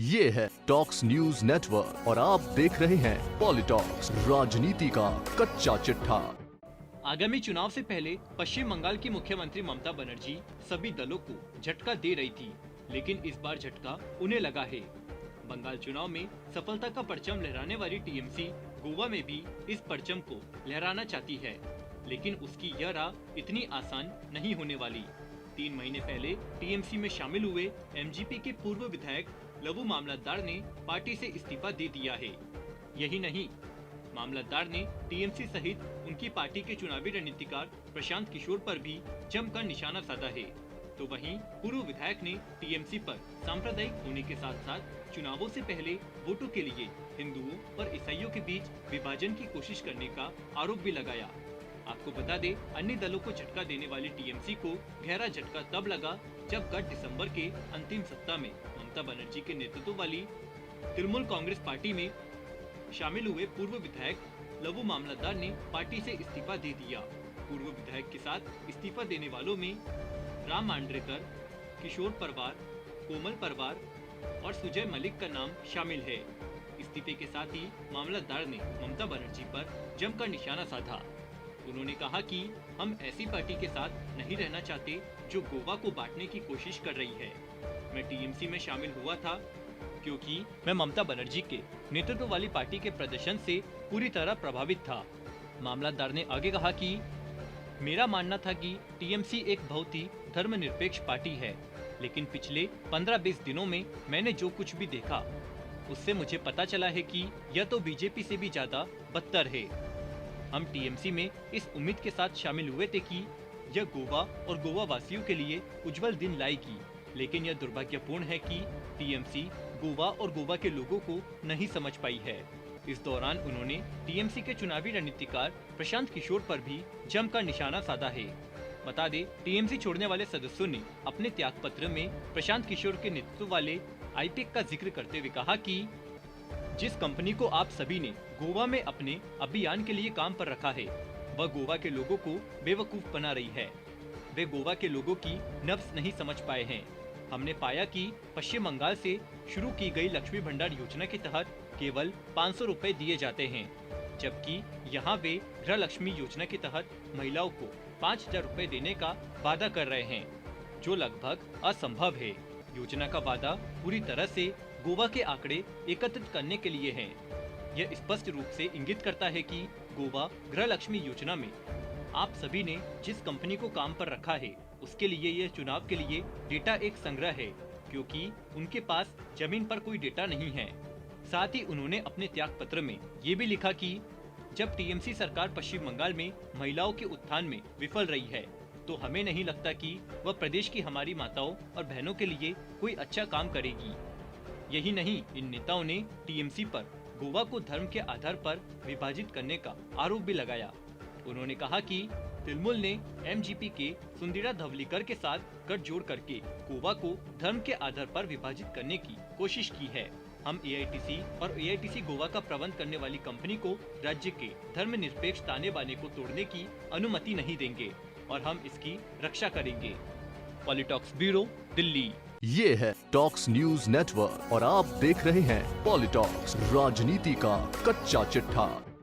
ये है talks news network और आप देख रहे हैं पॉलिटॉक्स, राजनीति का कच्चा चिट्ठा। आगामी चुनाव से पहले पश्चिम बंगाल की मुख्यमंत्री ममता बनर्जी सभी दलों को झटका दे रही थी, लेकिन इस बार झटका उन्हें लगा है। बंगाल चुनाव में सफलता का परचम लहराने वाली टीएमसी गोवा में भी इस परचम को लहराना चाहती है, लेकिन उसकी यह राह इतनी आसान नहीं होने वाली। 3 महीने पहले टीएमसी में शामिल हुए एमजीपी के पूर्व विधायक लवू मामलतदार ने पार्टी से इस्तीफा दे दिया है। यही नहीं, मामलतदार ने टीएमसी सहित उनकी पार्टी के चुनावी रणनीतिकार प्रशांत किशोर पर भी जमकर निशाना साधा है। तो वहीं पूर्व विधायक ने टीएमसी पर सांप्रदायिक होने के साथ साथ चुनावों से पहले वोटों के लिए हिंदुओं और ईसाइयों के बीच विभाजन की कोशिश करने का आरोप भी लगाया। आपको बता दें, अन्य दलों को झटका देने वाली टीएमसी को गहरा झटका तब लगा जब गत दिसंबर के अंतिम सप्ताह में ममता बनर्जी के नेतृत्व वाली तृणमूल कांग्रेस पार्टी में शामिल हुए पूर्व विधायक लवू मामलतदार ने पार्टी से इस्तीफा दे दिया। पूर्व विधायक के साथ इस्तीफा देने वालों में राम मांडरेकर, किशोर परवार, कोमल परवार और सुजय मलिक का नाम शामिल है। इस्तीफे के साथ ही मामलतदार ने ममता बनर्जी पर जमकर निशाना साधा। उन्होंने कहा कि हम ऐसी पार्टी के साथ नहीं रहना चाहते जो गोवा को बांटने की कोशिश कर रही है। मैं टीएमसी में शामिल हुआ था क्योंकि मैं ममता बनर्जी के नेतृत्व वाली पार्टी के प्रदर्शन से पूरी तरह प्रभावित था। मामलतदार ने आगे कहा कि मेरा मानना था कि टीएमसी एक बहुत ही धर्मनिरपेक्ष पार्टी है, लेकिन पिछले 15-20 दिनों में मैंने जो कुछ भी देखा उससे मुझे पता चला है कि यह तो बीजेपी से भी ज्यादा बदतर है। हम टीएमसी में इस उम्मीद के साथ शामिल हुए थे कि यह गोवा और गोवा वासियों के लिए उज्जवल दिन लाएगी, लेकिन यह दुर्भाग्यपूर्ण है कि टीएमसी गोवा और गोवा के लोगों को नहीं समझ पाई है। इस दौरान उन्होंने टीएमसी के चुनावी रणनीतिकार प्रशांत किशोर पर भी जमकर निशाना साधा है। बता दें, टीएमसी छोड़ने वाले सदस्यों ने अपने त्याग पत्र में प्रशांत किशोर के नेतृत्व वाले आईपेक का जिक्र करते हुए कहा कि जिस कंपनी को आप सभी ने गोवा में अपने अभियान के लिए काम पर रखा है, वह गोवा के लोगों को बेवकूफ बना रही है। वे गोवा के लोगों की नब्ज नहीं समझ पाए हैं। हमने पाया कि पश्चिम बंगाल से शुरू की गई लक्ष्मी भंडार योजना के तहत केवल 500 रुपए दिए जाते हैं, जबकि यहाँ वे गृह लक्ष्मी योजना के तहत महिलाओं को 5000 रुपए देने का वादा कर रहे हैं, जो लगभग असंभव है। योजना का वादा पूरी तरह से गोवा के आंकड़े एकत्रित करने के लिए है। यह स्पष्ट रूप से इंगित करता है कि गोवा गृह लक्ष्मी योजना में आप सभी ने जिस कंपनी को काम पर रखा है, उसके लिए यह चुनाव के लिए डेटा एक संग्रह है, क्योंकि उनके पास जमीन पर कोई डेटा नहीं है। साथ ही उन्होंने अपने त्याग पत्र में ये भी लिखा कि जब टीएमसी सरकार पश्चिम बंगाल में महिलाओं के उत्थान में विफल रही है, तो हमें नहीं लगता कि वह प्रदेश की हमारी माताओं और बहनों के लिए कोई अच्छा काम करेगी। यही नहीं, इन नेताओं ने टीएमसी पर गोवा को धर्म के आधार पर विभाजित करने का आरोप भी लगाया। उन्होंने कहा कि तृणमूल ने एमजीपी के सुंदीरा धवलीकर के साथ गठजोड़ करके गोवा को धर्म के आधार पर विभाजित करने की कोशिश की है। हम एआईटीसी और एआईटीसी गोवा का प्रबंध करने वाली कंपनी को राज्य के धर्मनिरपेक्ष ताने बाने को तोड़ने की अनुमति नहीं देंगे और हम इसकी रक्षा करेंगे। पॉलिटॉक्स ब्यूरो, दिल्ली। ये है टॉक्स न्यूज नेटवर्क और आप देख रहे हैं पॉलिटॉक्स, राजनीति का कच्चा चिट्ठा।